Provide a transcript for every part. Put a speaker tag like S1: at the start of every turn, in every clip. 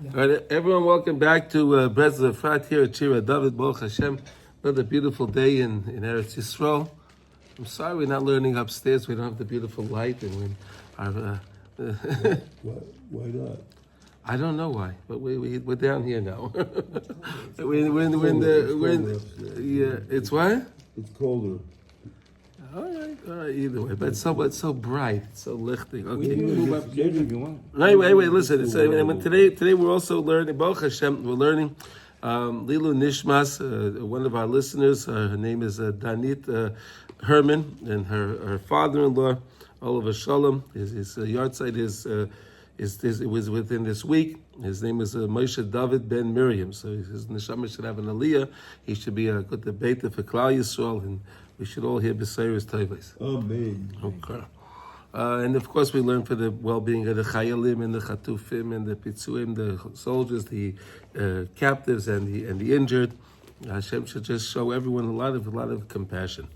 S1: All right, everyone, welcome back to Breslov Efrat here at Shira David Baruch Hashem. Another beautiful day in Eretz Yisrael. I'm sorry we're not learning upstairs. We don't have the beautiful light, and
S2: Why not?
S1: I don't know why, but we're down here now. It's what?
S2: It's colder.
S1: All right, either way, but it's so bright, it's so lichting. Okay.
S3: We can move upstairs if you want.
S1: Wait, listen. Today we're also learning, Baruch Hashem, we're learning Lilu Nishmas, one of our listeners. Her name is Danit Herman, and her father-in-law, Oliver Shalom. His yard site it was within this week. His name is Moshe David Ben Miriam. So his neshama should have an aliyah. He should be a good Beit for Klal Yisrael, and we should all hear B'Seiros Tovos.
S2: Amen.
S1: Okay. And of course, we learn for the well-being of the Chayalim and the Chatufim and the Pitzuim, the soldiers, the captives, and the injured. Hashem should just show everyone a lot of compassion.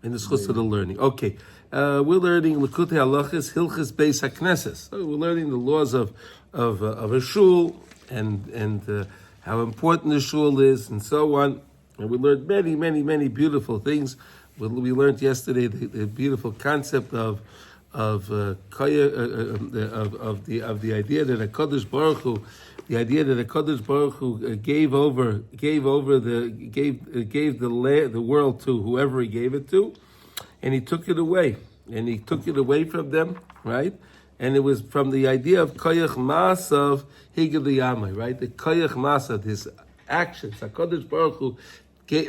S1: And this goes to the learning. Okay, we're learning Likutey Halachos, Hilchos Beit Hakness. So we're learning the laws of a shul and how important the shul is and so on. And we learned many beautiful things. We learned yesterday the beautiful concept of the idea that HaKadosh Baruch Hu, gave the world to whoever He gave it to, and He took it away, from them, right? And it was from the idea of koyach masav higel yamai, right? The koyach masav, His actions. HaKadosh Baruch Hu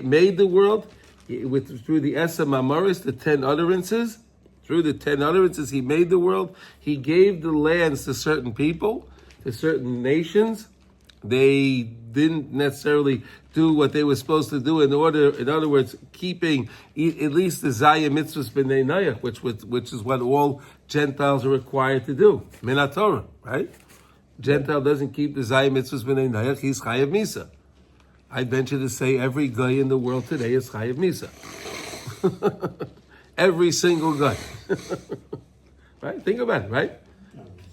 S1: made the world through the Esa Mamaris, the 10 utterances. Through the 10 utterances, He made the world. He gave the lands to certain people, to certain nations. They didn't necessarily do what they were supposed to do in other words, keeping at least the Zayim Mitzvahs B'nei Noach, which is what all Gentiles are required to do. Minat Torah, right? Gentile doesn't keep the Zayim Mitzvahs B'nei Noach, he's Chayav Misa. I'd venture to say every guy in the world today is Chayav Misa. Every single guy. Right? Think about it, right?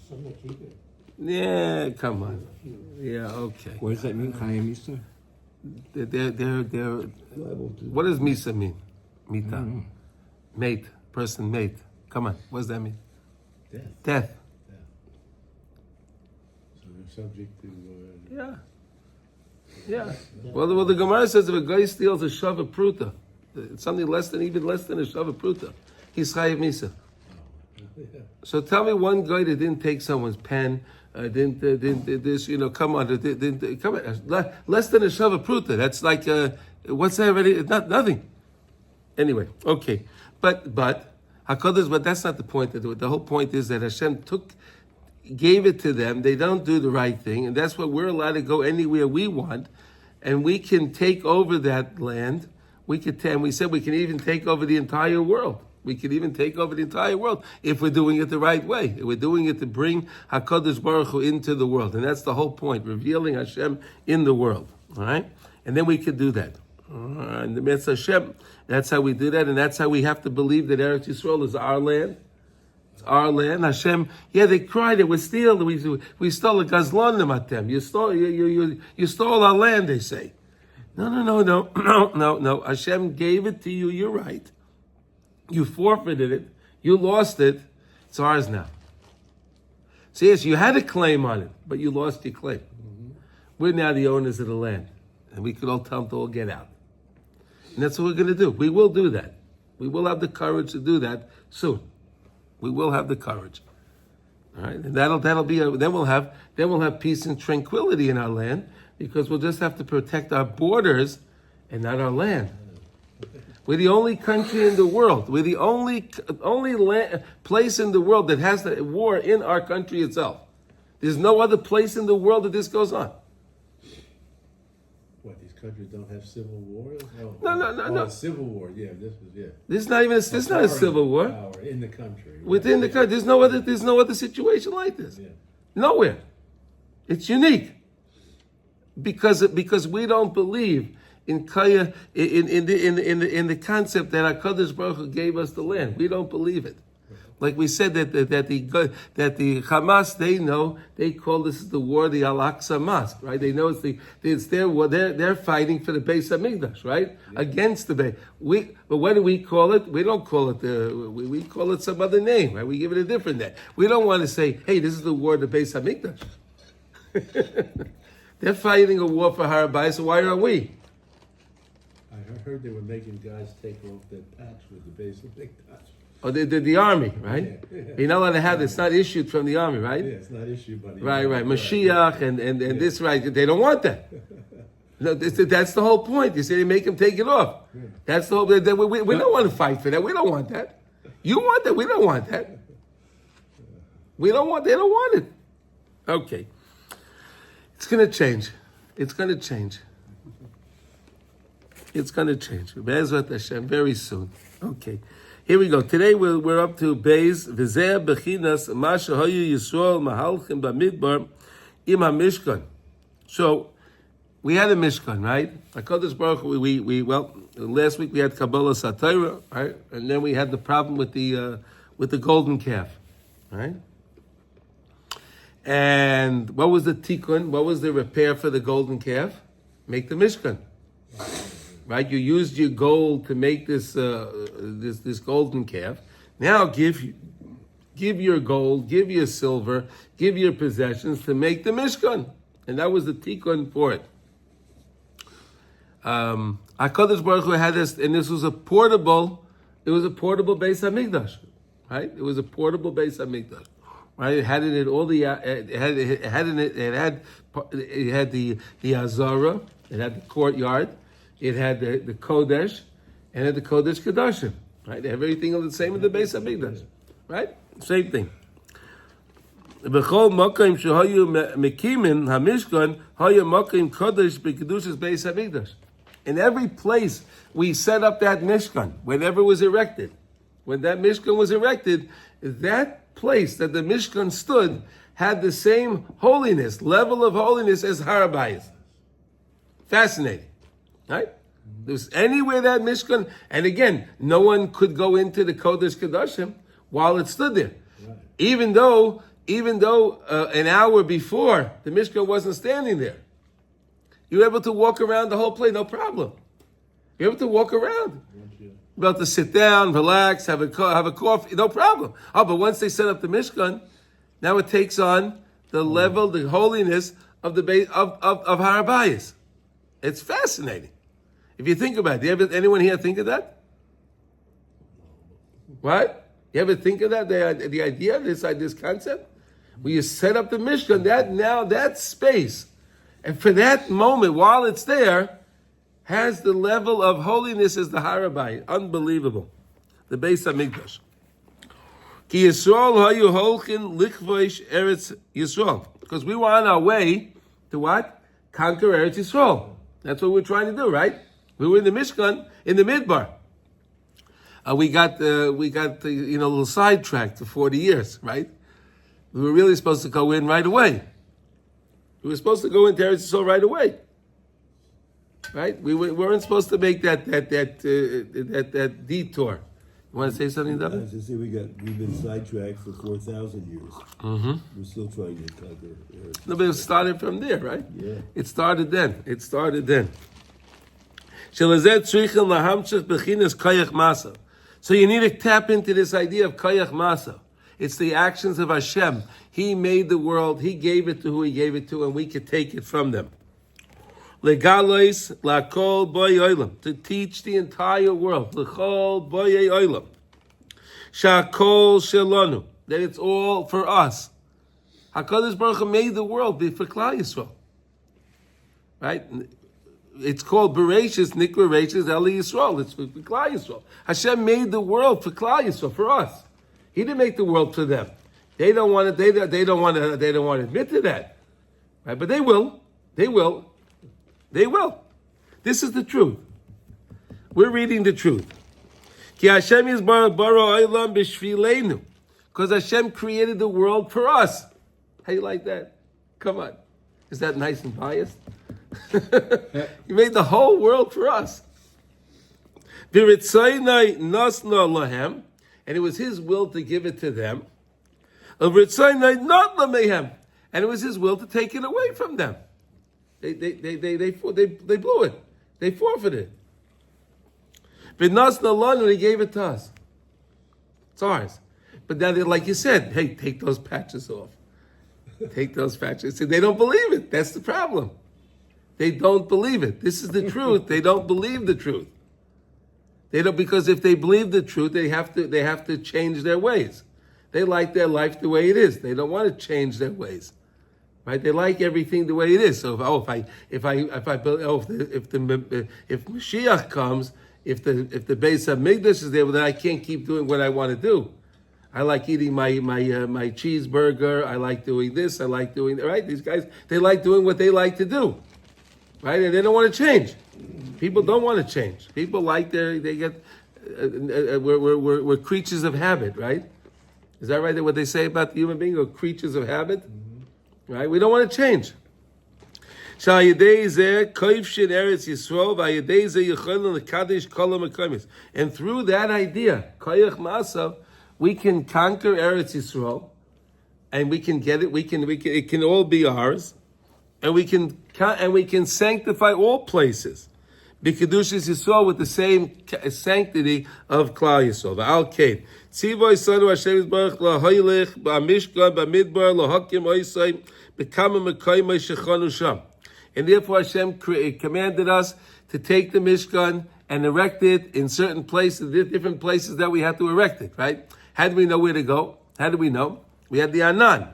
S3: Some keep it.
S1: Yeah, come on. Yeah, okay.
S3: What does that mean, Chayav Misa?
S1: They're what does Misa mean? Mita. Mate. Person mate. Come on. What does that mean? Death.
S2: So they're subject to...
S1: Yeah. Well, the Gemara says if a guy steals a shava pruta, it's something even less than a shava pruta, he's chayav misa. So tell me one guy that didn't take someone's pen, didn't come on, less than a shava pruta. That's like what's that already? Nothing. Anyway, okay, but Hakadosh, but that's not the point. The whole point is that Hashem gave it to them. They don't do the right thing, and that's why we're allowed to go anywhere we want, and we can take over that land. We said we can even take over the entire world. We can even take over the entire world if we're doing it the right way. If we're doing it to bring HaKadosh Baruch Hu into the world, and that's the whole point, revealing Hashem in the world. All right, and then we could do that. And the Mitzvah Hashem, that's how we do that, and that's how we have to believe that Eretz Yisrael is our land. Our land, Hashem. Yeah, they cried. It was steal. We stole a gazlonim at them. You stole our land. They say, no. Hashem gave it to you. You're right. You forfeited it. You lost it. It's ours now. So yes, you had a claim on it, but you lost your claim. We're now the owners of the land, and we could all tell them to all get out. And that's what we're going to do. We will do that. We will have the courage to do that soon. We will have the courage, all right, and that'll be then we'll have peace and tranquility in our land, because we'll just have to protect our borders and not our land. We're the only country in the world. We're the only place in the world that has the war in our country itself. There's no other place in the world that this goes on.
S2: What, these countries don't have civil wars?
S1: No.
S2: Civil war, yeah.
S1: This is not even. This is not a civil war.
S2: Power in the country.
S1: Within the country, there's no other situation like this. Yeah. Nowhere. It's unique because we don't believe in kaya in the concept that HaKadosh Baruch Hu gave us the land. We don't believe it. Like we said that the Hamas, they know, they call this the war the Al-Aqsa Mosque, right? They know it's their war. They're fighting for the Beis Hamikdash, right? Yeah. Against the Beit. But what do we call it? We don't call it we call it some other name, right? We give it a different name. We don't want to say, hey, this is the war of the Beis Hamikdash. They're fighting a war for Har HaBayis, so why aren't we?
S2: I heard they were making guys take off their patch with the base of Big Touch.
S1: Oh, the army, right?
S2: Yeah.
S1: You're not allowed to have it. It's not issued from the army, right?
S2: Yeah, it's not issued by the
S1: Right.
S2: army.
S1: Mashiach and this, right? They don't want that. No, that's the whole point. You say they make them take it off. Yeah. That's the whole. We don't want to fight for that. We don't want that. You want that. We don't want that. We don't want. They don't want it. Okay. It's going to change. It's going to change. It's going to change. Be'ezrat Hashem very soon. Okay. Here we go. Today we're up to Beis V'zeh Bechinas Ma Shehayu Yisrael Mahalchim Bamidbar Im HaMishkan. So we had a Mishkan, right? HaKadosh Baruch Hu, well, last week we had Kabbalah Satira, right? And then we had the problem with the golden calf, right? And what was the tikkun? What was the repair for the golden calf? Make the Mishkan. Right, you used your gold to make this golden calf. Now give your gold, give your silver, give your possessions to make the Mishkan, and that was the tikkun for it. HaKadosh Baruch Hu had this, and this was a portable. It was a portable Beis Hamikdash, right? It was a portable Beis Hamikdash, right? It had in it all the it had the Azara, it had the courtyard. It had the Kodesh, and it had the Kodesh Kodashim, right? Everything was the same in the Beis Hamikdash, right? Same thing. B'chol makom shehayu mekimin hamishkan hayu makom kodesh b'kedushas Beis Hamikdash. In every place we set up that Mishkan, whenever it was erected. When that Mishkan was erected, that place that the Mishkan stood had the same holiness, level of holiness as Har HaBayis. Fascinating. Right? There was anywhere that Mishkan, and again, no one could go into the Kodesh Kodashim while it stood there. Right. Even though an hour before the Mishkan wasn't standing there. You were able to walk around the whole place, no problem. You're able to walk around. You're able to sit down, relax, have a coffee, no problem. Oh, but once they set up the Mishkan, now it takes on the level, the holiness of the base of Har HaBayis. It's fascinating. If you think about it, anyone here think of that? What? You ever think of that? The idea of this concept? Where you set up the Mishkan, that space, and for that moment, while it's there, has the level of holiness as the Har HaBayis. Unbelievable. The Beis Hamikdash. Ki Yisrael hayu holchin lichvoish Eretz Yisrael. Because we were on our way to what? Conquer Eretz Yisrael. That's what we're trying to do, right? We were in the Mishkan, in the Midbar. We got little sidetracked for 40 years, right? We were really supposed to go in right away. We were supposed to go into Eretz Yisrael right away, right? We weren't supposed to make that detour. You want to say something, David?
S4: I was just say we've been sidetracked for 4,000 years.
S1: Mm-hmm.
S4: We're still trying to conquer.
S1: No, but it started from there, right?
S4: Yeah.
S1: It started then. So you need to tap into this idea of Kayach Masa. It's the actions of Hashem. He made the world. He gave it to who He gave it to, and we could take it from them. Legalois lakol boy olam, to teach the entire world. Lechol boy olam. Shakol shelanu, that it's all for us. HaKadosh Baruch Hu made the world for Klal Yisrael. Right? It's called Bereshis, Nikra Reshis, Eli Yisrael. It's for Klal Yisrael. Hashem made the world for Klal Yisrael, for us. He didn't make the world for them. They don't want to. They don't want to admit to that, right? But they will. They will. This is the truth. We're reading the truth. Ki Hashem is bara olam b'shvilenu, because Hashem created the world for us. How you like that? Come on, is that nice and biased? He made the whole world for us. V'ritzaynai nasna lahem. and it was his will to give it to them. Of Ritzayin not Lamehem, and it was his will to take it away from them. They blew it. They forfeited. V'nasna lanu, he gave it to us. It's ours. But now, like you said, hey, take those patches off. Take those patches. See, they don't believe it. That's the problem. They don't believe it. This is the truth. They don't believe the truth. They don't, because if they believe the truth, they have to change their ways. They like their life the way it is. They don't want to change their ways, right? They like everything the way it is. So if Mashiach comes, if the Beit Hamikdash is there, well, then I can't keep doing what I want to do. I like eating my cheeseburger. I like doing this. I like doing that. Right? These guys, they like doing what they like to do, right? And they don't want to change. People don't want to change. People like we're creatures of habit, right? Is that right? What they say about the human being? We're creatures of habit, right? We don't want to change. And through that idea, we can conquer Eretz Yisrael, and we can get it. It can all be ours, and we can sanctify all places. B'kedushas Yisrael with the same sanctity of Klal Yisrael. V'al Tzivoy Sanu Hashem Yisbarach lahoylech b'amishkan b'midbar lahakim oisay b'kama mekayim shechanu sham. And therefore Hashem commanded us to take the Mishkan and erect it in certain places, different places that we had to erect it, right? How do we know where to go? How do we know? We had the Anan,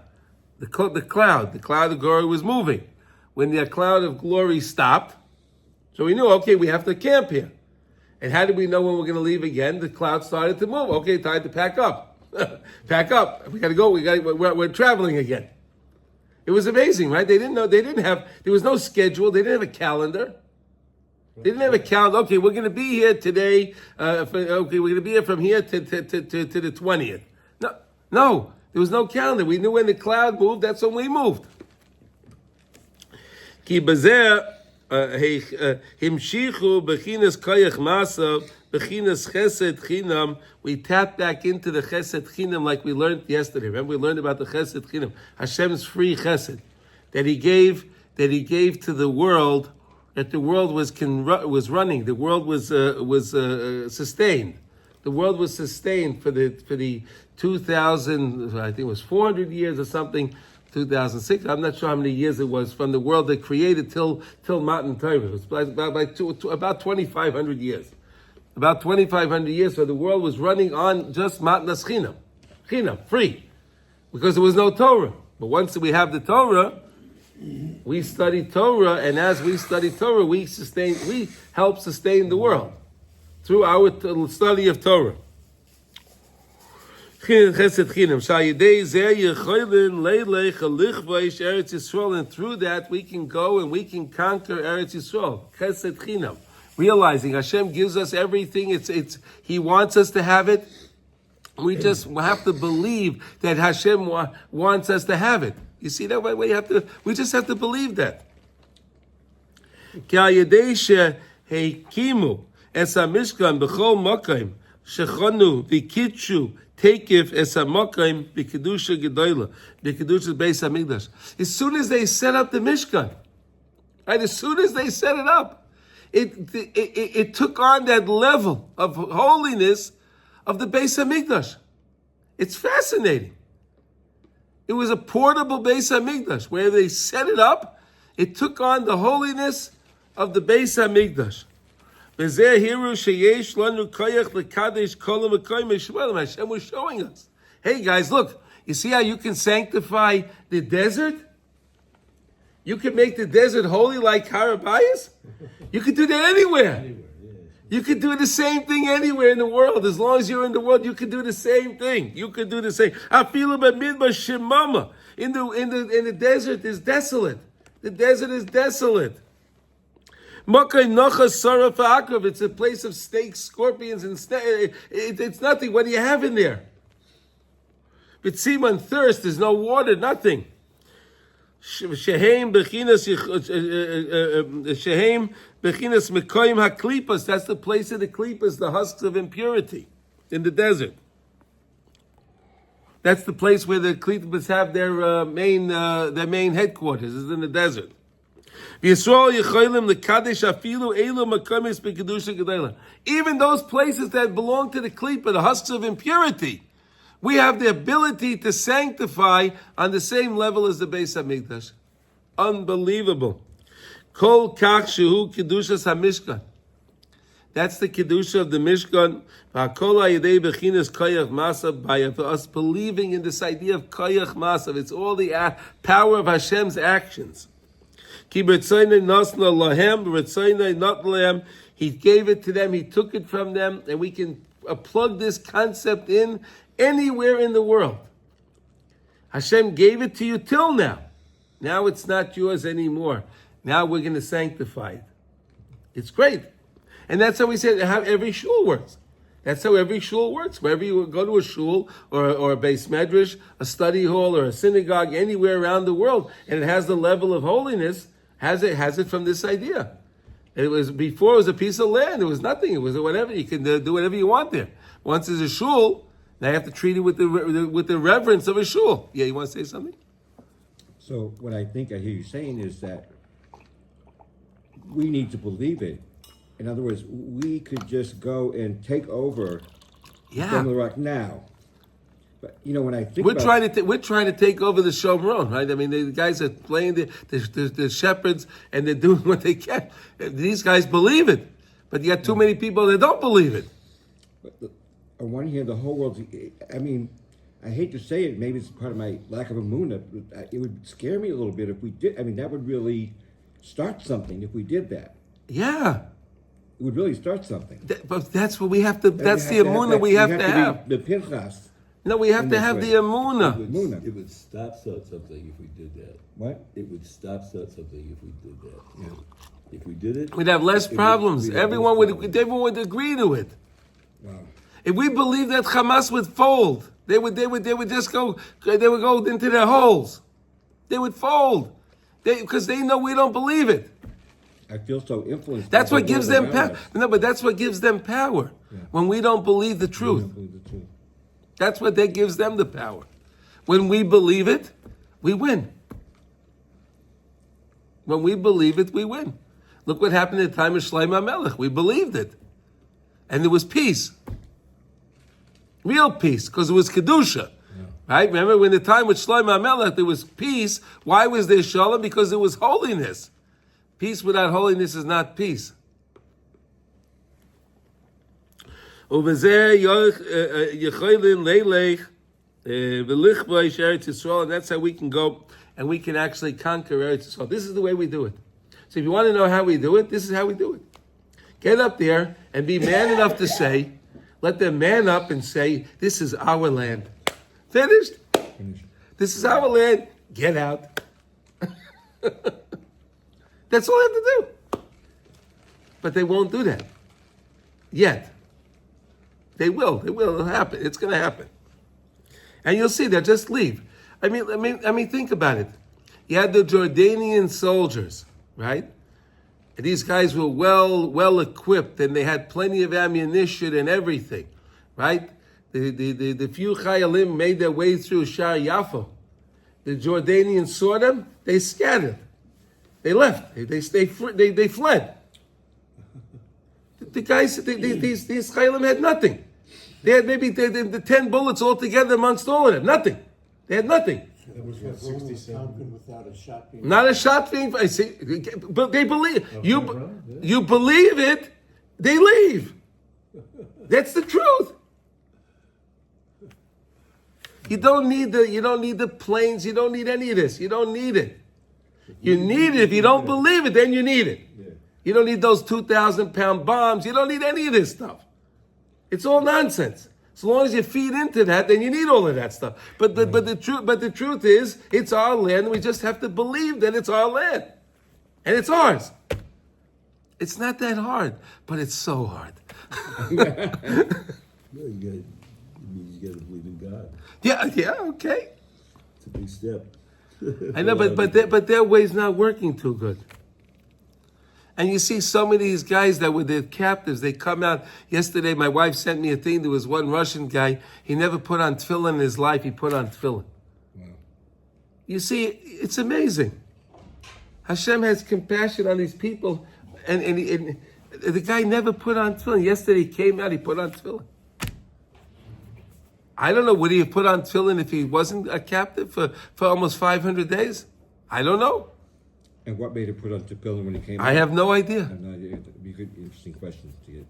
S1: the cloud. The cloud of glory was moving. When the cloud of glory stopped, so we knew, okay, we have to camp here. And how did we know when we're going to leave again? The cloud started to move. Okay, time to pack up. Pack up. We got to go. We're traveling again. It was amazing, right? They didn't know. There was no schedule. They didn't have a calendar. They didn't have a calendar. Okay, we're going to be here today. We're going to be here from here to the 20th. No, there was no calendar. We knew when the cloud moved. That's when we moved. Ki bazer himshichu bechinas koyach masav bechinas chesed chinam. We tap back into the chesed chinam like we learned yesterday. Remember, we learned about the chesed chinam, Hashem's free chesed that He gave to the world. That the world was running. The world was sustained. The world was sustained for the 2,000. I think it was 400 years or something. 2006. I'm not sure how many years it was from the world that created till Matan Torah. It was about 2,500 years. About 2,500 years. So the world was running on just Matnas Chinam, free, because there was no Torah. But once we have the Torah, we study Torah, and as we study Torah, we help sustain the world through our study of Torah. And through that we can go and we can conquer Eretz Yisrael. Chesed Chinam. Realizing Hashem gives us everything. He wants us to have it. We just have to believe that Hashem wants us to have it. You see that way? We just have to believe that. Takif esamakayim b'kedusha gedola b'kedusha Beis Hamikdash. As soon as they set up the Mishkan, right? As soon as they set it up, it took on that level of holiness of the Beis Hamikdash. It's fascinating. It was a portable Beis Hamikdash where they set it up. It took on the holiness of the Beis Hamikdash. Hashem was showing us, hey guys, look, you see how you can sanctify the desert? You can make the desert holy like Harabayas? You can do that anywhere. You can do the same thing anywhere in the world. As long as you're in the world, you can do the same thing. You can do the same. In the desert is desolate. The desert is desolate. It's a place of snakes, scorpions, and it's nothing. What do you have in there? B'tzima and thirst, there's no water, nothing. Shehem bechinas mekoyim haklipas. That's the place of the klipas, the husks of impurity in the desert. That's the place where the Klitbas have their main headquarters, is in the desert. Even those places that belong to the Klippa, the husks of impurity, we have the ability to sanctify on the same level as the Beis Hamikdash. Unbelievable. Kol kach shehu kedushas hamishkan. That's the kedusha of the Mishkan. By us believing in this idea of koyach masav, it's all the power of Hashem's actions. He gave it to them, He took it from them, and we can plug this concept in anywhere in the world. Hashem gave it to you till now. Now it's not yours anymore. Now we're going to sanctify it. It's great. And that's how we say how every shul works. That's how every shul works. Wherever you go to a shul or a beis medrash, a study hall or a synagogue, anywhere around the world, and it has the level of holiness, has it from this idea. It was before it was a piece of land. It was nothing. It was whatever. You can do whatever you want there. Once there's a shul, now you have to treat it with the reverence of a shul. Yeah, you want to say something?
S3: So what I think I hear you saying is that we need to believe it. In other words, we could just go and take over the Rock now. But when I think
S1: we're trying to take over the Shomron, right? I mean, the guys are playing the shepherds and they're doing what they can. These guys believe it, but you got too many people that don't believe it.
S3: But on one hand, the whole world's. I mean, I hate to say it. Maybe it's part of my lack of emunah. It would scare me a little bit if we did. I mean, that would really start something if we did that.
S1: Yeah.
S3: It would really start something.
S1: But that's what we have to. That's the emunah we have to have.
S3: The Pinchas.
S1: No, we have to have the emunah.
S2: It would stop something if we did that.
S3: What?
S2: It would stop something if we did that. Yeah. If we did it,
S1: we'd have less problems. Everyone would agree to it.
S3: Wow.
S1: If we believed that Hamas would fold, they would just go. They would go into their holes. They would fold, because they know we don't believe it.
S3: I feel so influenced.
S1: That's what gives them power. No, but that's what gives them power. Yeah. When we don't believe the truth.
S3: We don't believe the truth.
S1: That's what that gives them the power. When we believe it, we win. When we believe it, we win. Look what happened at the time of Shlomo HaMelech. We believed it. And there was peace. Real peace, because it was Kedusha. Yeah. Right? Remember, when the time with Shlomo HaMelech, there was peace. Why was there Shalom? Because it was holiness. Peace without holiness is not peace. And that's how we can go and we can actually conquer Eretz Yisrael. This is the way we do it. So if you want to know how we do it, this is how we do it. Get up there and be man enough to say, let them man up and say, this is our land. Finished? This is our land. Get out. That's all I have to do. But they won't do that. Yet. They will. It'll happen. It's going to happen. And you'll see, they'll just leave. I mean, think about it. You had the Jordanian soldiers, right? And these guys were well equipped, and they had plenty of ammunition and everything, right? The few Chayalim made their way through Shar Yafo. The Jordanians saw them, they scattered. They left. They fled. The guys, these Chayalim had nothing. They had maybe the 10 bullets all together amongst all of them. Nothing. They had nothing.
S2: That was what, 67? Without a shot being.
S1: Not a shot being. I see, but they believe you believe it. They leave. That's the truth. You don't need the planes. You don't need any of this. You don't need it. You need it if you don't believe it. Then you need it. Yeah. You don't need those 2,000-pound bombs. You don't need any of this stuff. It's all nonsense. As long as you feed into that, then you need all of that stuff. But the truth is, it's our land. We just have to believe that it's our land, and it's ours. It's not that hard, but it's so hard.
S4: No, you got to believe in God.
S1: Yeah, okay.
S4: It's a big step.
S1: I know, but their way's not working too good. And you see so many of these guys that were their captives, they come out. Yesterday, my wife sent me a thing. There was one Russian guy. He never put on tefillin in his life. He put on tefillin.
S3: Wow.
S1: You see, it's amazing. Hashem has compassion on these people. And the guy never put on tefillin. Yesterday, he came out, he put on tefillin. I don't know, would he have put on tefillin if he wasn't a captive for almost 500 days? I don't know.
S3: And what made him put on tefillin when he came?
S1: I have no
S3: I
S1: idea.
S3: have no idea. It'd be good, interesting questions to get.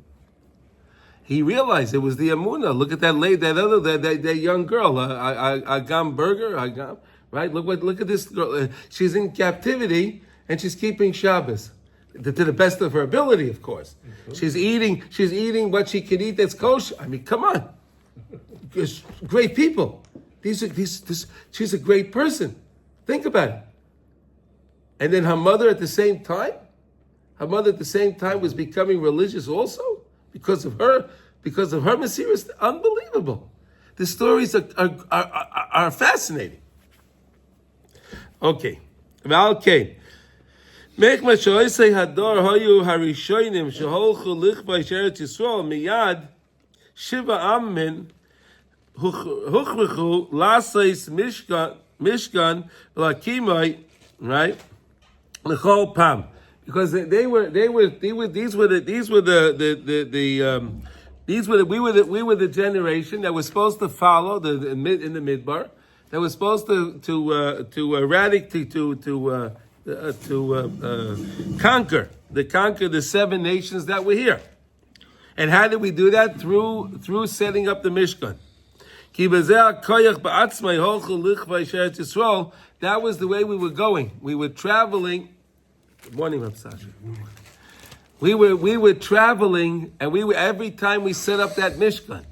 S1: He realized it was the Amunah. Look at that lady, that young girl, Agam Berger, Agam, right? Look at this girl. She's in captivity and she's keeping Shabbos to the best of her ability, of course. She's eating what she can eat that's kosher. I mean, come on. Just great people. She's a great person. Think about it. And then her mother at the same time was becoming religious also because of her Mesiris. Unbelievable. The stories are fascinating. Okay. Make my choice hador hoyu harishonim sheholchu lichbay sheret Yisrael miyad shiva amin huchrichu lasais mishkan lakimai, right? L'chol pam, because we were the generation that was supposed to follow in the midbar, that was supposed to eradicate conquer the 7 nations that were here. And how did we do that? Through setting up the Mishkan. That was the way we were going. We were traveling. Good morning, Rav Sasha. We were traveling, and every time we set up that Mishkan,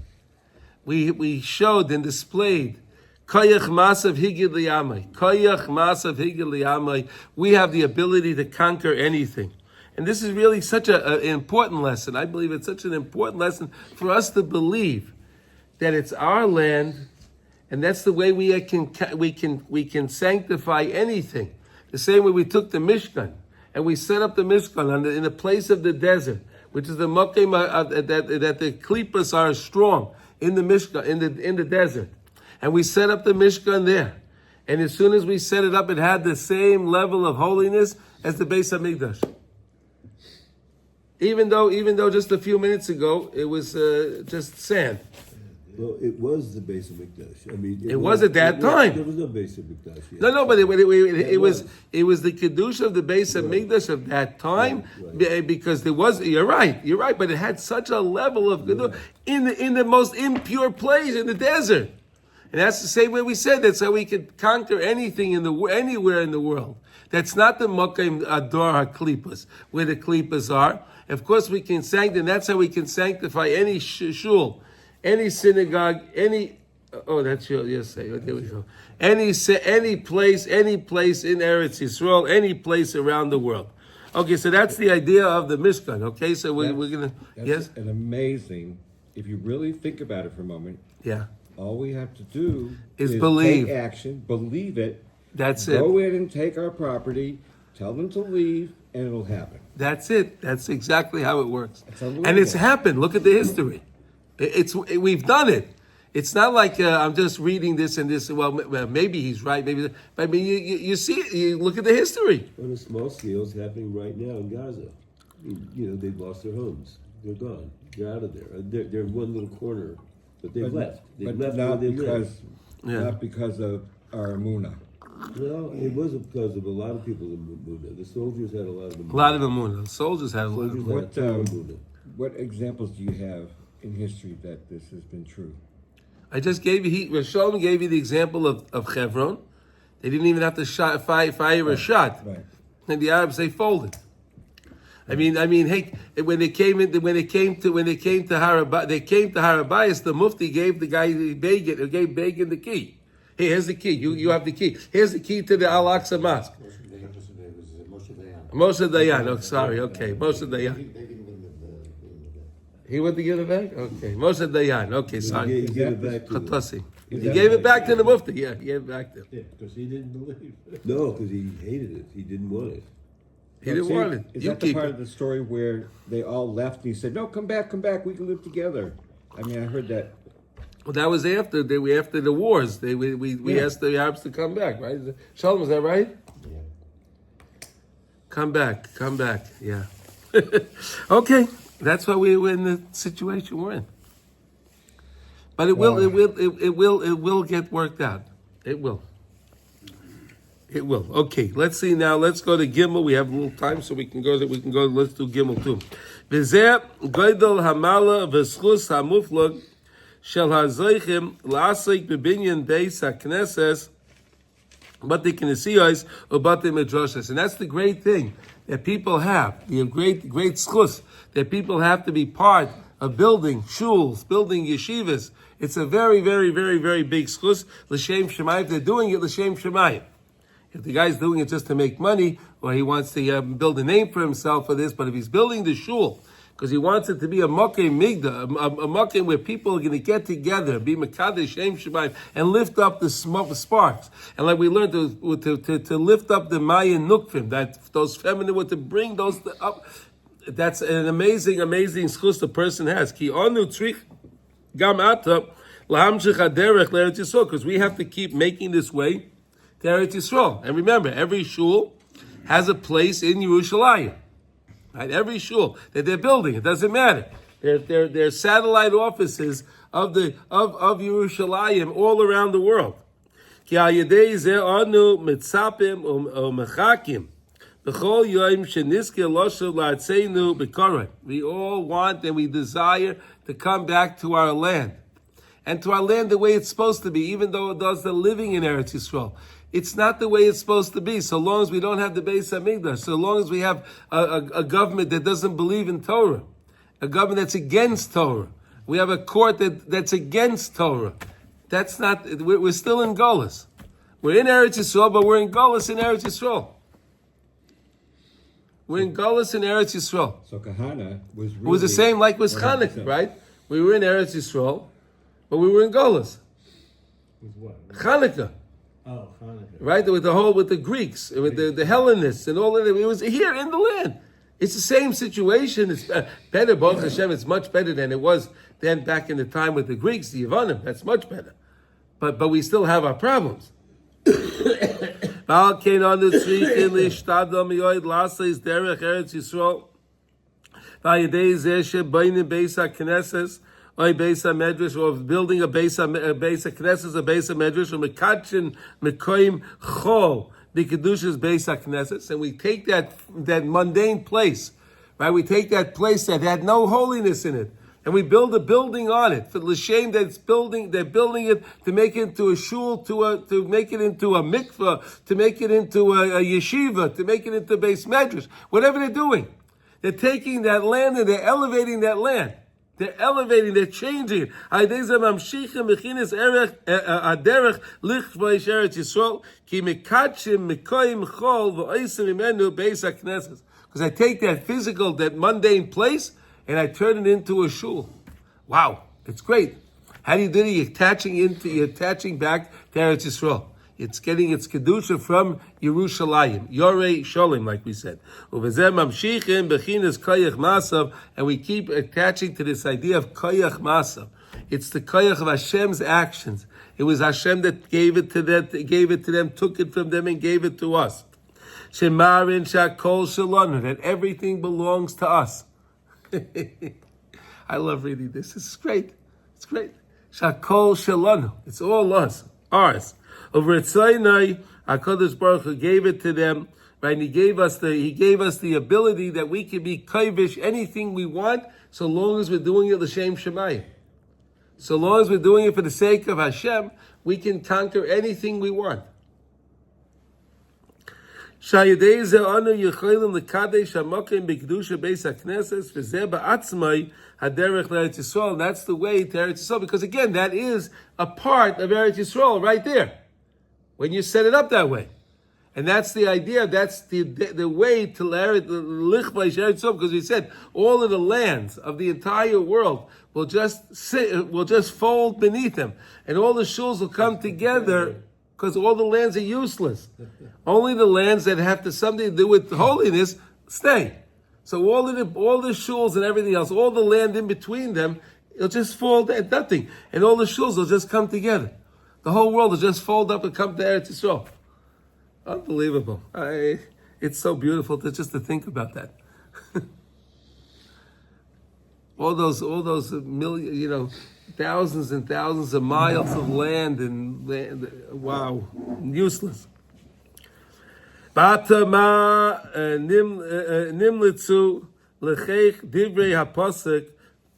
S1: we showed and displayed Koyach Masav Higid Liyamai. Koyach Masav Higid Liyamai. We have the ability to conquer anything. And this is really such an important lesson. I believe it's such an important lesson for us to believe that it's our land, and that's the way we can sanctify anything. The same way we took the Mishkan and we set up the Mishkan in the place of the desert, which is the Mokim that the Klippas are strong in the Mishkan in the desert, and we set up the Mishkan there. And as soon as we set it up, it had the same level of holiness as the Beis Hamikdash. Even though just a few minutes ago it was just sand.
S4: Well, it was the Beit Hamikdash. I mean,
S1: it was at that time.
S4: There was no Beit Hamikdash yet.
S1: No, but it was the kedusha of the Beit Hamikdash of that time, because there was. You're right, but it had such a level of kedusha in the most impure place in the desert, and that's the same way we said. That's how we could conquer anything anywhere in the world. That's not the Mokim Ador HaKlipas, where the Klipas are. Of course, we can sanctify, and that's how we can sanctify any shul, any synagogue, that's your say. There we go. Any place in Eretz Yisrael, any place around the world. Okay, so that's the idea of the Mishkan. Okay, so we're gonna yes.
S3: An amazing. If you really think about it for a moment,
S1: yeah.
S3: All we have to do
S1: is believe.
S3: Take action, believe it.
S1: That's it.
S3: Go in and take our property. Tell them to leave, and it'll happen.
S1: That's it. That's exactly how it works.
S3: And
S1: it's happened. Look at the history. We've done it. It's not like I'm just reading this and this. Well, maybe he's right. Maybe, but I mean, you see it. You look at the history.
S4: On a small scale, it's happening right now in Gaza. They've lost their homes. They're gone. They're out of there. They're in one little corner, but they've left. They've left
S3: not
S4: where they
S3: because
S4: live.
S3: not because of our Amunah.
S4: Well, it was because of a lot of people in Buddha. The soldiers had a lot of Amunah.
S1: A lot of Amunah. The soldiers had a lot of Amunah.
S3: What examples do you have in history that this has been true?
S1: I just gave you. Rashalom gave you the example of Hebron. They didn't even have to fire a shot,
S3: Right.
S1: and the Arabs they folded. I mean, hey, when they came to Harabayas, the Mufti gave the guy gave Begin the key. Hey, here's the key. You have the key. Here's the key to the Al-Aqsa Mosque. Moshe Dayan. Oh, sorry. Okay, Moshe Dayan. He went to give it back? Okay. Moshe Dayan. Okay, sorry.
S4: He gave it back to them.
S1: He gave it back to the Mufti. Yeah, he gave it back to him.
S2: Yeah, because he didn't believe.
S4: No, because he hated it. He didn't want it.
S1: He didn't want it.
S3: Is
S1: You
S3: that the
S1: keep
S3: part
S1: it.
S3: of the story where they all left and he said, "No, come back, we can live together"? I mean, I heard that.
S1: Well, that was after the wars. We asked the Arabs to come back, right? Shalom, is that right?
S2: Yeah.
S1: Come back. Yeah. Okay, that's why we're in the situation we're in. But it will get worked out. It will. Okay, let's see now. Let's go to Gimel. We have a little time, so we can go. Let's do Gimel too. V'zeh Gadol Hamala v'Schus Hamuflag Shel Hazoichim La'asik B'Binyan Beis Haknesses Bati Knesiyos Ubati Midrashos, and that's the great thing that people have. The great schus that people have to be part of building shuls, building yeshivas. It's a very, very, very, very big schus. L'shem shemayim. If they're doing it l'shem shemayim. If the guy's doing it just to make money, or he wants to build a name for himself for this, but if he's building the shul because he wants it to be a makom migda, a makom where people are going to get together, be mekadesh shem shemayim, and lift up the sparks, and like we learned to lift up the mayan nukvim, that those feminine were to bring those up. That's an amazing schus the person has. Ki onu trich gam ata lahamshich haderech le'eretz Yisrael, because we have to keep making this way to Eretz Yisrael. And remember, every shul has a place in Yerushalayim. Right? Every shul that they're building, it doesn't matter. They're satellite offices of Yerushalayim all around the world. Ki al yedei zeh anu mitzapim u'mechakim b'chol yom sheniske loshav la'atzeinu b'koron. We all want and we desire to come back to our land. And to our land the way it's supposed to be, even though those that are living in Eretz Yisrael. It's not the way it's supposed to be. So long as we don't have the Beis Hamikdash, so long as we have a government that doesn't believe in Torah, a government that's against Torah, we have a court that's against Torah. That's not. We're still in Golus. We're in Eretz Yisrael, but we're in Golus in Eretz Yisrael. We're in Golus in Eretz Yisrael.
S3: So Kahana was really...
S1: It was the same like with
S3: 100%.
S1: Chanukah, right? We were in Eretz Yisrael, but we were in Golus.
S2: With what?
S1: Chanukah.
S2: Oh, Hanukkah.
S1: Right, with the Greeks, with the Hellenists, and all of it. It was here in the land. It's the same situation. It's better, Baruch Hashem. It's much better than it was then back in the time with the Greeks, the Yevanim. That's much better. But we still have our problems. Oy Beis HaMedrash, or building a Beis HaKnesses, a Beis HaMedrash, or Mekatchin Mekoim Chol, the Kedushas Beis HaKnesses, and we take that mundane place, right? We take that place that had no holiness in it, and we build a building on it. For the shame that they're building it to make it into a shul, to make it into a mikveh, to make it into a yeshiva, to make it into Beis Medrash, whatever they're doing. They're taking that land and they're elevating that land. They're elevating, they're changing it. Because I take that physical, that mundane place, and I turn it into a shul. Wow, it's great. How do you do it? You're attaching back to Eretz Yisrael. It's getting its kedusha from Yerushalayim, Yorei Sholem, like we said. And we keep attaching to this idea of koyach masav. It's the koyach of Hashem's actions. It was Hashem that gave it to them, took it from them, and gave it to us. Shemarin shakol shalonu, that everything belongs to us. I love reading this. This is great. It's great. Shakol shalonu. It's all us, ours. Over at Sinai, HaKadosh Baruch Hu gave it to them, right? And He gave us the ability that we can be kaivish anything we want, so long as we're doing it l'shem shemayim. So long as we're doing it for the sake of Hashem, we can conquer anything we want. Shayadei ze'anu yecholim l'kadesh ha'mokim b'kedusha beis haknesses v'zeh ba'atzmai haderech l'Eretz Yisrael. And that's the way to Eretz Yisrael, because again, that is a part of Eretz Yisrael right there. When you set it up that way. And that's the idea, that's the way to lichvay Eretz Yisrael, because we said all of the lands of the entire world will just fold beneath them. And all the shuls will come together, because all the lands are useless. Only the lands that have something to do with holiness stay. So all the shuls and everything else, all the land in between them, it'll just fall at nothing. And all the shuls will just come together. The whole world will just fold up and come to Eretz Yisrael. Unbelievable. It's so beautiful just to think about that. all those million, thousands and thousands of miles of land wow, useless. Batama nimlitzu lechech divrei hapasuk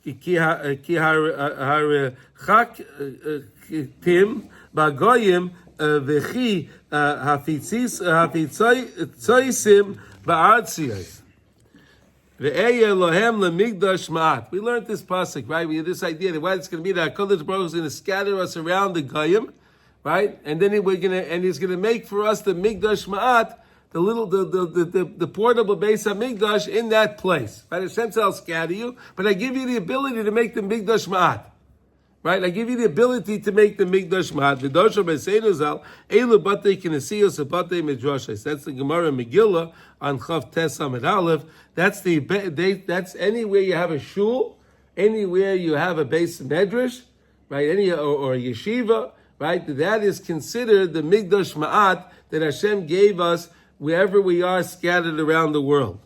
S1: ki harchaktim bagoyim v'chi hafitzoisim ba'artziyos. We learned this pasuk, right? We had this idea that what it's going to be that HaKadosh Baruch Hu is going to scatter us around the goyim, right? And then he's going to make for us the Migdash Ma'at, the portable base of Migdash in that place. Right? Hashem says, I'll scatter you, but I give you the ability to make the Migdash Ma'at. Right? I give you the ability to make the Migdash Ma'at. V'dosha b'seinu zal, elu batei kinesiyos batei midrashos. That's the Gemara Megillah on Chav Tes Amud Aleph. That's anywhere you have a shul, anywhere you have a base medrash, right? Or a yeshiva, right? That is considered the Migdash Ma'at that Hashem gave us wherever we are scattered around the world.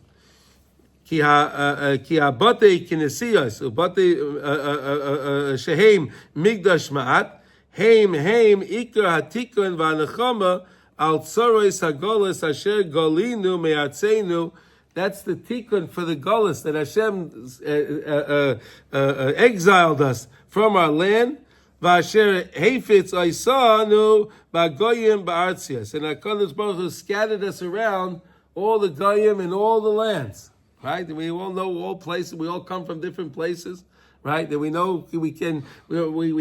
S1: Ki ha-batei kinesiyos, batei shehem Migdash Ma'at, heim ikar hatikon v'anachama al tzoros hagolos asher golinu me'atzenu. That's the tikkun for the Golos that Hashem exiled us from our land. V'asher heifetz oisanu b'goyim ba'artzias. And HaKadosh Baruch Hu scattered us around all the goyim and all the lands. Right? And we all know all places. We all come from different places. Right? That we know we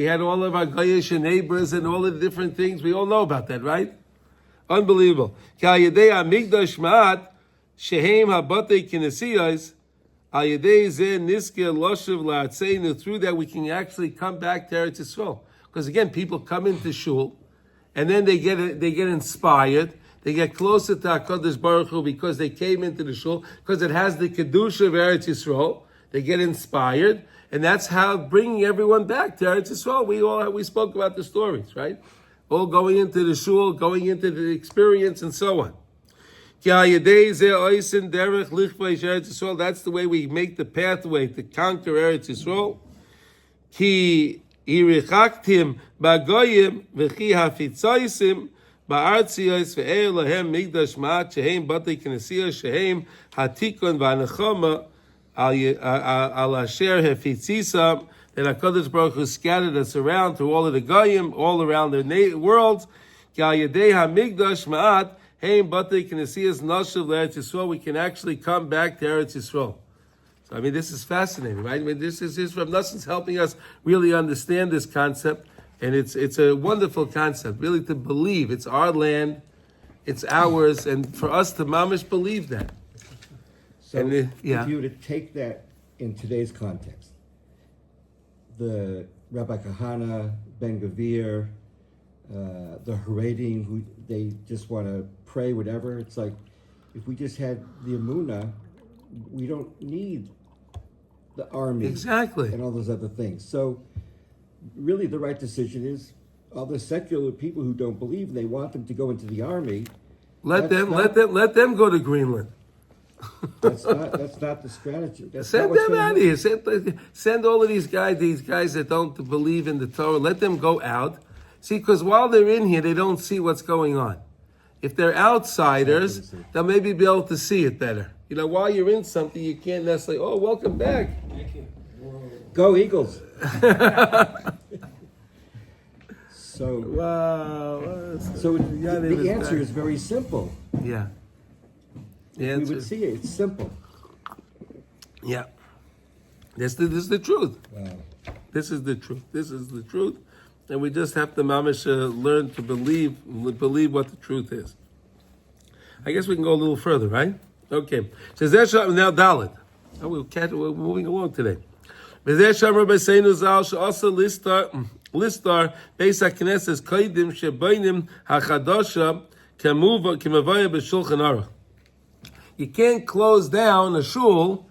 S1: had all of our goyish neighbors and all of the different things. We all know about that, right? Unbelievable. K'ayedei ha'migdash ma'at shehem habatei kinesiyos al yedei zeh niskeh loshev la'atzeinu. Through that we can actually come back to Eretz Yisrael. Because again, people come into shul and then they get inspired. They get closer to HaKadosh Baruch Hu because they came into the shul, because it has the kedusha of Eretz Yisrael. They get inspired, and that's how bringing everyone back to Eretz Yisrael. We spoke about the stories, right? All going into the shul, going into the experience, and so on. That's the way we make the pathway to conquer Eretz Yisrael. Ki irichaktim bagoyim v'chi hafitzoisim ba'artziyos ve'er lahem migdash ma'at shehem batei knesiyos shehem hatikon v'anachama al asher hefitzisam. That HaKadosh Baruch Hu scattered us around through all of the goyim, all around the world. Ki al yedei hamigdash ma'at heim batei knesiyos nashuv le'eretz Yisrael. We can actually come back to Eretz Yisrael. So I mean, this is fascinating, right? I mean, this is Rav Nasson's helping us really understand this concept. And it's a wonderful concept, really, to believe it's our land, it's ours, and for us to mamish believe that.
S3: So
S1: if
S3: you were to take that in today's context, the Rabbi Kahana, Ben Gavir, the Haredim, who they just want to pray, whatever, it's like, if we just had the Emunah, we don't need the army.
S1: Exactly.
S3: And all those other things. So really the right decision is all the secular people who don't believe, they want them to go into the army.
S1: Let them go to Greenland.
S3: That's not the strategy.
S1: Send them out of here. Send all of these guys that don't believe in the Torah, let them go out. See, because while they're in here, they don't see what's going on. If they're outsiders, they'll maybe be able to see it better. While you're in something, you can't necessarily, oh, welcome back.
S3: Go Eagles. So the answer is very simple.
S1: Yeah.
S3: We would see it. It's simple.
S1: Yeah. This is the truth.
S3: Wow.
S1: This is the truth. This is the truth. And we just have to mamish learn to believe what the truth is. I guess we can go a little further, right? Okay. So now Dalit. We're moving along today. Also listar Beis Hakness Kaidim Shebainim Hachadasha Kemavaya B'Shulchan Aruch. You can't close down a shul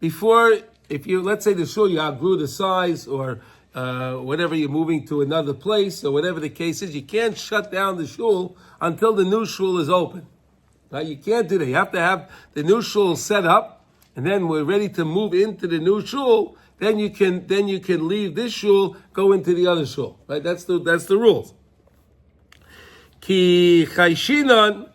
S1: before, if you, let's say the shul, you outgrew the size or whatever, you're moving to another place or whatever the case is, you can't shut down the shul until the new shul is open. Right? You can't do that. You have to have the new shul set up, and then we're ready to move into the new shul. Then you can leave this shul, go into the other shul. Right? That's the rules. Ki chayshinan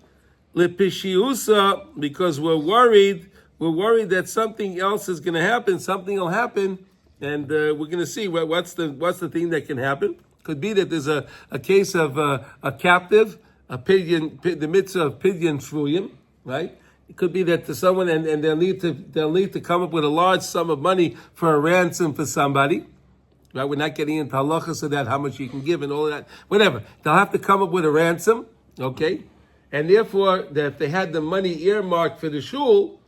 S1: lepishiusa, because we're worried that something else is going to happen. Something will happen, and we're going to see what's the thing that can happen. Could be that there's a case of a captive, a pidyon, the mitzvah of pidyon shvuyim, right? It could be that to someone, and they'll need to come up with a large sum of money for a ransom for somebody. Right? We're not getting into halachos of that, how much you can give and all of that. Whatever. They'll have to come up with a ransom, okay? And therefore, that if they had the money earmarked for the shul,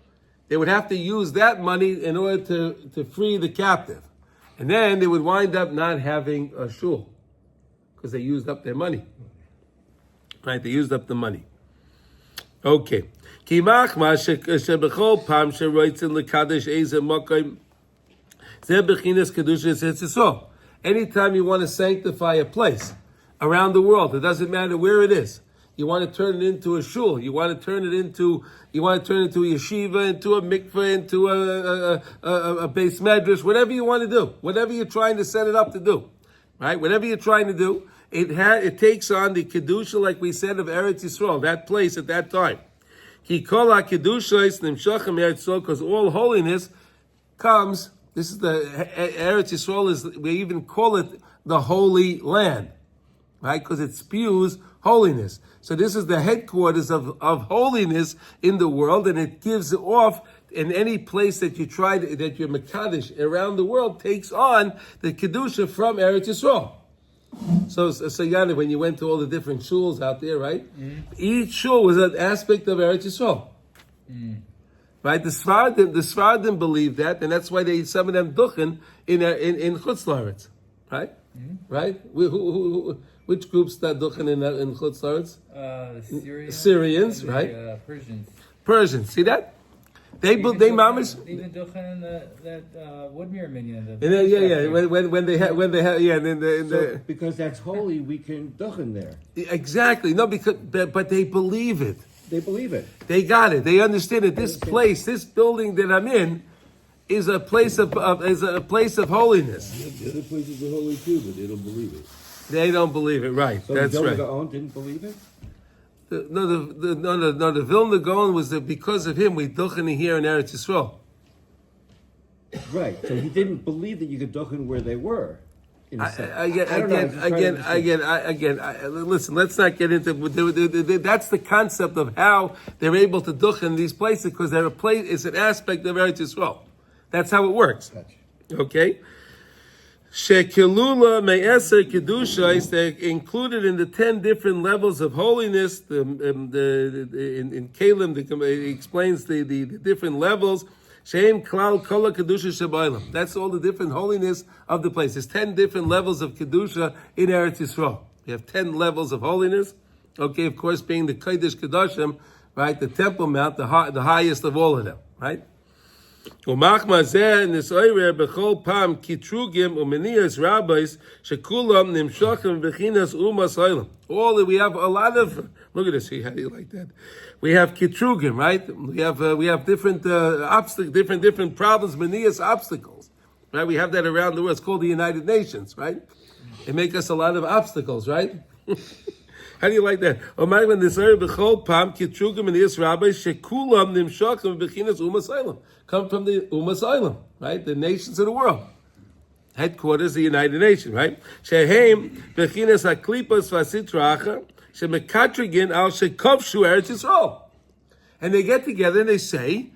S1: they would have to use that money in order to free the captive. And then they would wind up not having a shul because they used up their money. Right? They used up the money. Okay. Anytime you want to sanctify a place around the world, it doesn't matter where it is. You want to turn it into a shul. You want to turn it into a yeshiva, into a mikveh, into a base medrash, whatever you want to do, whatever you're trying to set it up to do, right? Whatever you're trying to do, it takes on the kedusha, like we said, of Eretz Yisrael, that place at that time. Because all holiness comes. This is the Eretz Yisrael, we even call it the Holy Land, right? Because it spews holiness. So this is the headquarters of holiness in the world, and it gives off in any place that you try that you're mekadesh around the world takes on the kedusha from Eretz Yisrael. So Yana, when you went to all the different shuls out there, right? Mm. Each shul was an aspect of Eretz Yisrael. Mm. Right? The Sfardim believe that, and that's why some of them duchen in Chutz La'aretz. Right? Mm. Right? Which groups start duchen in Chutz La'aretz?
S5: The
S1: Syrians,
S5: and
S1: right?
S5: Persians.
S1: See that? They mamish
S5: even duchen that Woodmere minyan.
S1: When they have
S3: because that's holy, we can duchen there.
S1: Exactly. No, but they believe it.
S3: They believe it.
S1: They got it. They understand that this place, this building that I'm in, is a place of holiness.
S4: The other places are holy too, but they don't believe it.
S1: They don't believe it, right?
S3: So
S1: that's
S3: the
S1: right.
S3: Gaon didn't believe it.
S1: The Vilna Gaon was that because of him we duchen here in Eretz Yisrael.
S3: Right. So he didn't believe that you could duchen where they were.
S1: Listen, let's not get into. That's the concept of how they're able to duchen these places, because they're a place. It's an aspect of Eretz Yisrael. That's how it works. Okay. Shekilula me'eser kedusha, they're included in the 10 different levels of holiness. In Kalim, it explains the different levels. Sheim klal kola kedusha shabaylam. That's all the different holiness of the place. There's 10 different levels of kedusha in Eretz Yisrael. You have 10 levels of holiness. Okay, of course, being the Kodesh Kedoshim, right? The Temple Mount, the highest of all of them, right? Umachma zeh nisoyre bechol pam kitrugim umenias rabbis shekulam nimshochem bechinas umas olam. All that we have a lot of. Look at this. How do you like that? We have kitrugim, right? We have different obstacles, different problems, menias obstacles, right? We have that around the world. It's called the United Nations, right? They make us a lot of obstacles, right? How do you like that? Come from the Umas Olam, right? The nations of the world. Headquarters, the United Nations, right? Shehem bechinas haklipas vasitracha shemekatrigin al shekovshu Eretz Yisrael. And they get together and they say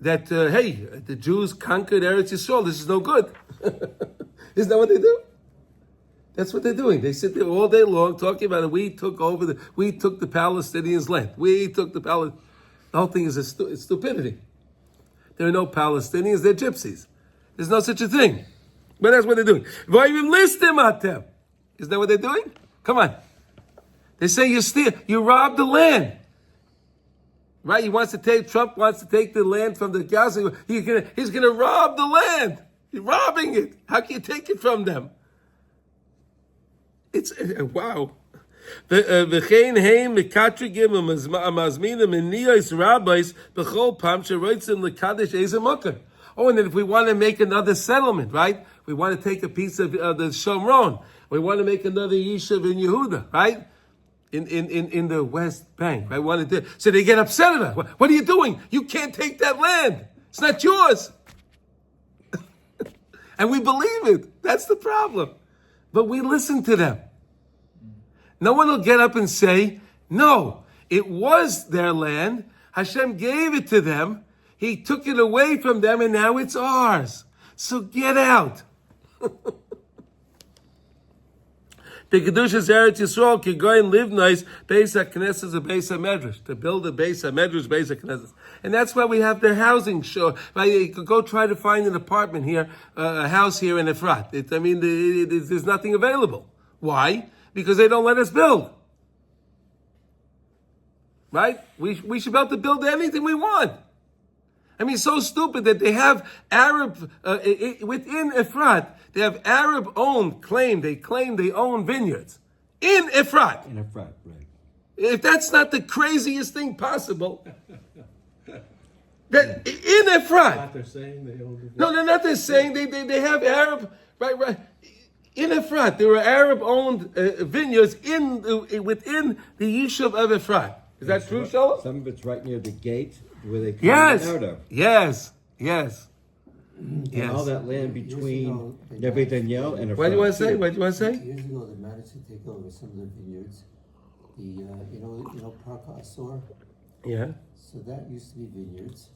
S1: that, hey, the Jews conquered Eretz Yisrael. This is no good. Isn't that what they do? That's what they're doing. They sit there all day long talking about it. We took the Palestinians' land. The whole thing is it's stupidity. There are no Palestinians, they're gypsies. There's no such a thing. But that's what they're doing. Isn't that what they're doing? Come on. They say you robbed the land. right? Trump wants to take the land from the Gaza. He's gonna rob the land. He's robbing it. How can you take it from them? It's wow. וכן הם מקטרגים ומזמינים מניעס רבייס בכל פעם שרוצים לקדש איזה מקום. Oh, and then if we want to make another settlement, right? We want to take a piece of the Shomron. We want to make another Yishuv in Yehuda, right? In the West Bank, right? Want to do, so they get upset at us. What are you doing? You can't take that land. It's not yours. And we believe it. That's the problem. But we listen to them. No one will get up and say, no, it was their land. Hashem gave it to them. He took it away from them and now it's ours. So get out. The Kedushas Eretz Yisrael can go and live nice. Beis Hakness is a Beis HaMedrash. To build a Beis HaMedrash, Beis Hakness. And that's why we have the housing show. Right? You could go try to find an apartment here, a house here in Efrat. There's nothing available. Why? Because they don't let us build. Right? We should be able to build anything we want. I mean, so stupid that they have Arab, within Efrat, they have Arab-owned they claim they own vineyards. In Efrat.
S3: In Efrat, right.
S1: If that's not the craziest thing possible, that in Efrat.
S2: What they're saying, they own the
S1: No, they're not. They're saying they have Arab, right. In Efrat, there are Arab-owned vineyards within the Yishuv of Efrat. Is that true, Shalom?
S3: Some of it's right near the gate where they come
S1: Yes.
S3: out of.
S1: Yes.
S3: And all that land between Neve Daniel and Efrat.
S1: What do you want to say? What do you want to say?
S6: Years ago, they managed to take over some of the vineyards. The you know Park Asor.
S1: Yeah.
S6: So that used to be vineyards.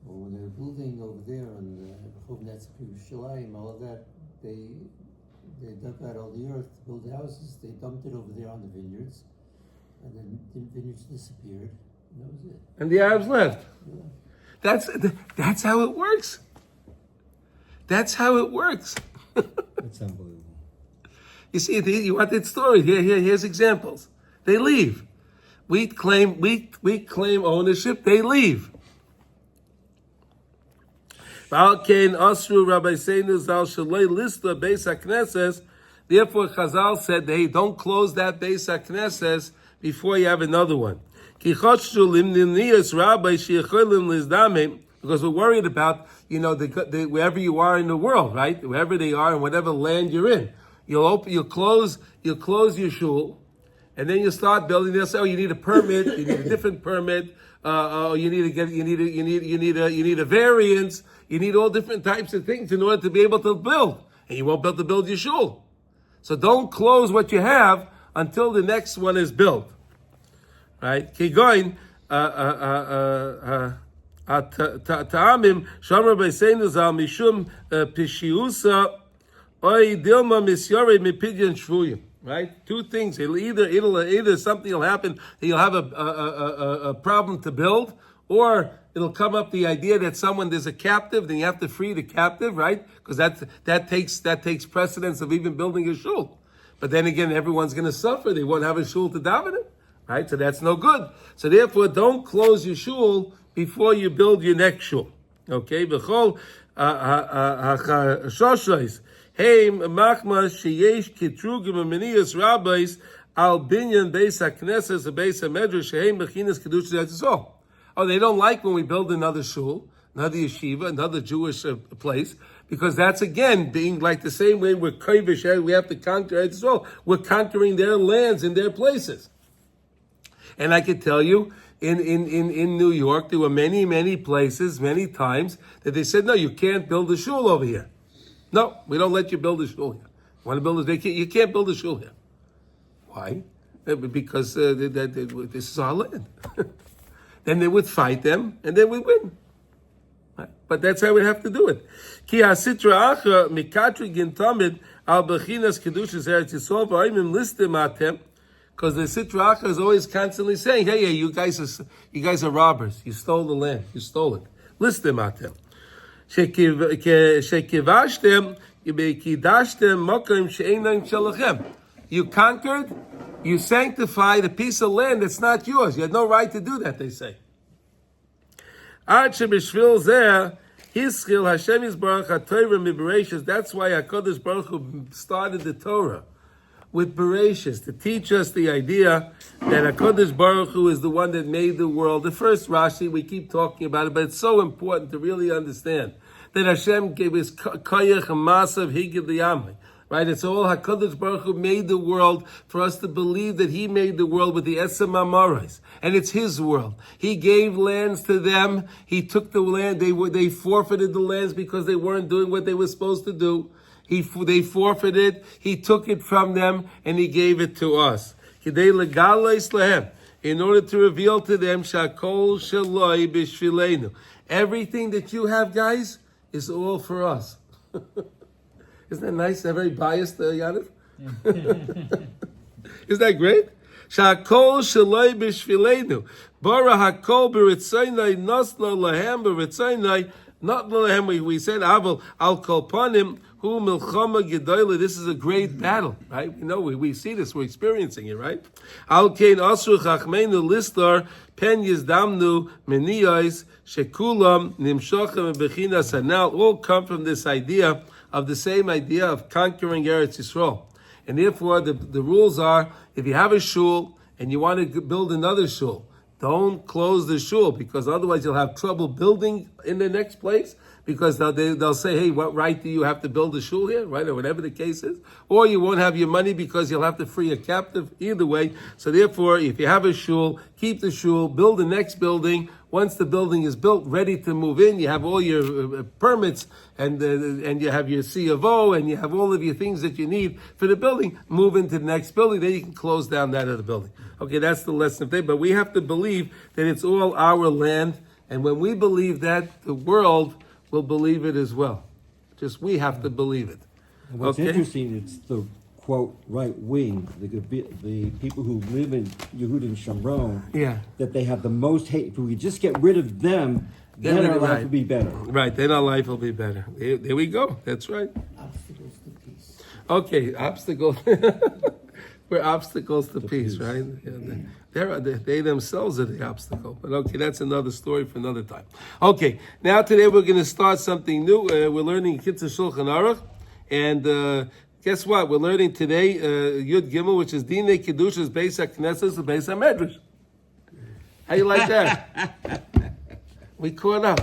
S6: Well, when they were building over there on Hovnetz Yerushalayim, all of that, they dug out all the earth to build houses. They dumped it over there on the vineyards, and then the vineyards disappeared. And that was it.
S1: And the Arabs left.
S6: Yeah.
S1: That's how it works. That's how it works.
S3: It's unbelievable.
S1: You see, you want that story? Here's examples. They leave. We claim ownership. They leave. Therefore, Chazal said, "Hey, don't close that Beis Hakness before you have another one." Because we're worried about, wherever you are in the world, right? Wherever they are and whatever land you're in, you'll close your shul, and then you start building. They'll say, "Oh, you need a permit. You need a different permit. You need a variance. You need all different types of things in order to be able to build, and you won't be able to build your shul. So don't close what you have until the next one is built." Right? Kigoin, ta'amim, shomer b'seinu zal mishum pishiusa, oi dilma misyore mipidyan shvuyim. Right? Two things. Either something will happen, you'll have a problem to build, or it'll come up the idea that there's a captive, then you have to free the captive, right? Because that takes precedence of even building a shul. But then again, everyone's going to suffer. They won't have a shul to daven in. Right? So that's no good. So therefore, don't close your shul before you build your next shul. Okay? V'chol ha'chashoshes heim machma sheyesh kitrugim u'meniyas rabbis al binyan beis haknesses a beis hamedrash sheheim bechinas kedushas Yisrael. Oh, they don't like when we build another shul, another yeshiva, another Jewish place, because that's again being like the same way we're kovish, we have to conquer Yisrael. We're conquering their lands and their places. And I can tell you, in New York, there were many places, many times, that they said, no, you can't build a shul over here. No, we don't let you build a shul here. Want to build you can't build a shul here. Why? Because this is our land. Then they would fight them, and then we win. Right? But that's how we have to do it. Ki hasitra acha mikatri gintamid al bechinas kedushas eretz yisrael v'ayimim listim atem. Because the Sitra Achra is always constantly saying, hey, you guys are robbers. You stole the land. You stole it. List them out there. You conquered, you sanctified a piece of land that's not yours. You had no right to do that, they say. Ad shebishvil zeh hischil Hashem Yisbarach HaTorah miBereishis. That's why HaKadosh Baruch Hu started the Torah with Bereshis, to teach us the idea that HaKadosh Baruch Hu is the one that made the world. The first Rashi, we keep talking about it, but it's so important to really understand that Hashem gave us koyach and masav higid liyamai. Right? It's all HaKadosh Baruch Hu made the world for us to believe that He made the world with the Esem Amarais. And it's His world. He gave lands to them. He took the land. They forfeited the lands because they weren't doing what they were supposed to do. They forfeited. He took it from them and He gave it to us. In order to reveal to them, Shakol Shaloi B'Shvilenu. Everything that you have, guys, is all for us. Isn't that nice? They're very biased, Yaniv. Isn't that great? Shakol Shaloi B'Shvilenu. Bara Hakol B'Ritzaynai Nosno Lahem B'Ritzaynai. Not Lahem. We said Aval Al Kolpanim. Hu milchama gedoyle. This is a great battle, right? We know we see this, we're experiencing it, right? Al kein asru chachmeinu listar pen yizdamnu meniyos shekulam nimshochem bechinas hanal. All come from this idea of the same idea of conquering Eretz Yisrael, and therefore the rules are: if you have a shul and you want to build another shul, don't close the shul, because otherwise you'll have trouble building in the next place. Because they'll say, hey, what right do you have to build a shul here, right? Or whatever the case is. Or you won't have your money because you'll have to free a captive. Either way. So therefore, if you have a shul, keep the shul, build the next building. Once the building is built, ready to move in, you have all your permits, and you have your C of O, and you have all of your things that you need for the building, move into the next building, then you can close down that other building. Okay, that's the lesson of today. But we have to believe that it's all our land. And when we believe that, the world will believe it as well. Just we have to believe it.
S3: And what's interesting, it's the quote right wing, the people who live in Yehud and Shamron, that they have the most hate. If we just get rid of them, then our life will be better.
S1: Right, then our life will be better. There we go. That's right.
S6: Obstacles to peace.
S1: Okay, obstacles. We're obstacles to peace, right? Yeah, they themselves are the obstacle. But okay, that's another story for another time. Okay, now today we're going to start something new. We're learning Kitzur Shulchan Aruch. And guess what? We're learning today Yud Gimel, which is Dinei Kedushas Beis Hakness and Beis HaMedrash. How you like that? We caught up.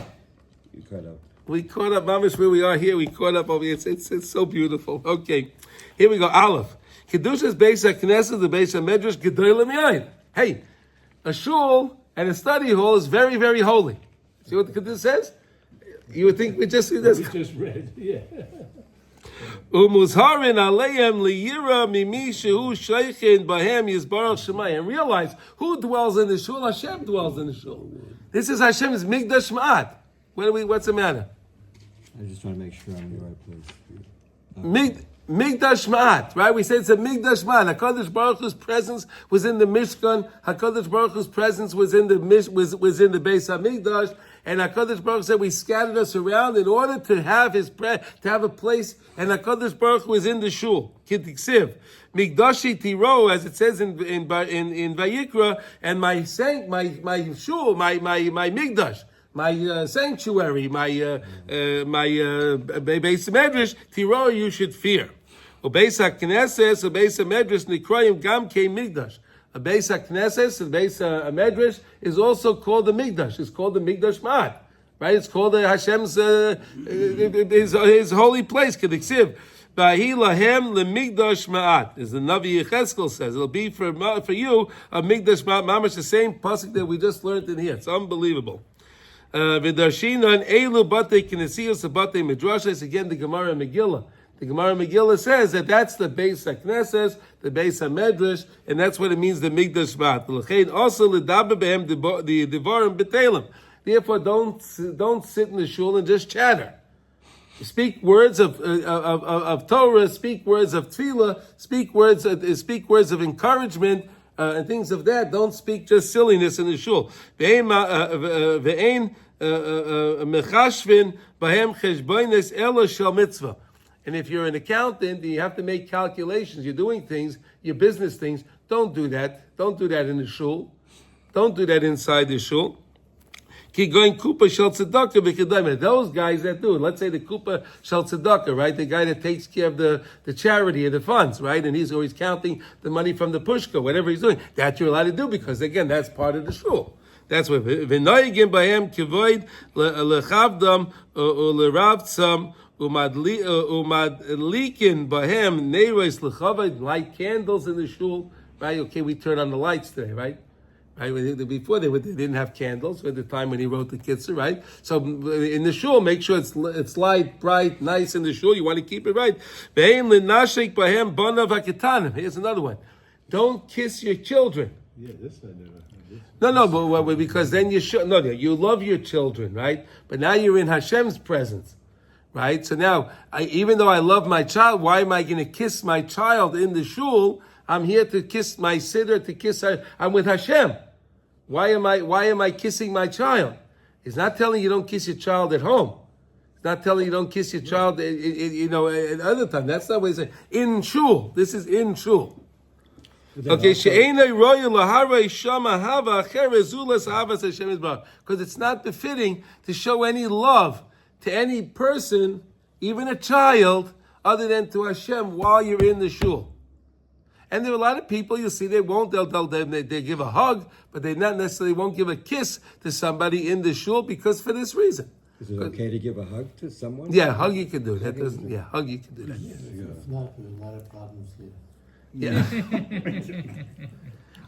S3: You caught up.
S1: We caught up. Mamish, where we are here, we caught up over here. It's so beautiful. Okay, here we go. Aleph. Kedushas Beis HaKnesses, the Beis HaMedrash, Gedolim Yain. Hey, a shul and a study hall is very, very holy. See what the Kedusha says? You would think we just read this.
S2: We just read, yeah.
S1: Umuzharin aleim liyira mimi shehu sheichin bahem yizbarach shemai. And realize who dwells in the shul? Hashem dwells in the shul. This is Hashem's Migdash Ma'at. What's the matter?
S3: I'm just trying to make sure I'm in the right place.
S1: Migdash Ma'at, right? We say it's a Migdash Ma'at. HaKadosh Baruch Hu's presence was in the Mishkan. HaKadosh Baruch Hu's presence was in the was in the Beis HaMikdash. And HaKadosh Baruch Hu said, we scattered us around in order to have to have a place. And HaKadosh Baruch Hu was in the shul. Kitiksiv. Migdashi Tiro, as it says in Vayikra, and my shul, my Migdash, my sanctuary, my Beis Medrash, Tiro, you should fear. Beis HaKnesses, Beis HaMedrash, Nikrayim Gam Kei Migdash. A Beis HaKnesses, a Beis HaMedrash is also called the Migdash. It's called the Migdash Ma'at, right? It's called Hashem's his holy place. Kediksiv, V'ahi lahem leMigdash Ma'at, as the Navi Yechezkel says. It'll be for you a Migdash Ma'at. Mamash, the same pasuk that we just learned in here. It's unbelievable. V'darshinan elu batei kinesios batei midrashes. Again, the Gemara Megillah. The Gemara Megillah says that that's the Beis HaKnesses, the Beis HaMedrash, and that's what it means, the Migdash Ma'at. L'chein also l'daber behem the devarim b'telim. Therefore, don't sit in the shul and just chatter. Speak words of Torah, speak words of tefillah, speak words of encouragement, and things of that. Don't speak just silliness in the shul. Ve'ein mechashvin bahem cheshbonis ela shel mitzvah. And if you're an accountant, you have to make calculations. You're doing things, your business things. Don't do that. Don't do that in the shul. Don't do that inside the shul. Keep going, Kupa Shel Tzedakah B'Kedayim. Those guys that do it, let's say the Kupa Shel Tzedakah, right? The guy that takes care of the charity or the funds, right? And he's always counting the money from the pushka, whatever he's doing. That you're allowed to do because, again, that's part of the shul. That's what V'noyigim Bahem Kivoid Lechavdam Uleravtzam Umadlikin Bahem Neiros Lechavod, light candles in the shul, right? Okay, we turn on the lights today, right? Right, before they didn't have candles at the time when he wrote the Kitzur, right? So in the shul, make sure it's light, bright, nice in the shul. You want to keep it right. Here's another one. Don't kiss your children.
S2: Yeah, this I never heard. This.
S1: No, but because then you should. No, you love your children, right? But now you're in Hashem's presence, right? So now, even though I love my child, why am I going to kiss my child in the shul? I'm here to kiss my siddur, to kiss her. I'm with Hashem. Why am I kissing my child? It's not telling you don't kiss your child at home. It's not telling you don't kiss your child, at other time. That's not what it's saying. In shul. This is in shul. Okay, because it's not befitting to show any love to any person, even a child, other than to Hashem while you're in the shul. And there are a lot of people, you'll see, they give a hug, but they not necessarily won't give a kiss to somebody in the shul because for this reason.
S3: Is it okay to give a hug to someone?
S1: Yeah, hug you can do that. Hug you can do that. Yeah.
S6: If not, there are a lot of problems here.
S1: Yeah.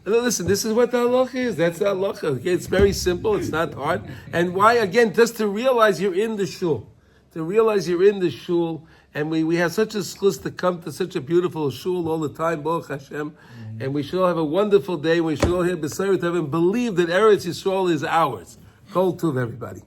S1: Listen, this is what the halacha is. That's the halacha. Okay? It's very simple. It's not hard. And why? Again, just to realize you're in the shul. To realize you're in the shul. And we have such a schus to come to such a beautiful shul all the time, Baruch Hashem. And we should all have a wonderful day. We should all hear B'Sayr Tov and believe that Eretz Yisrael is ours. Kol Tuv, everybody.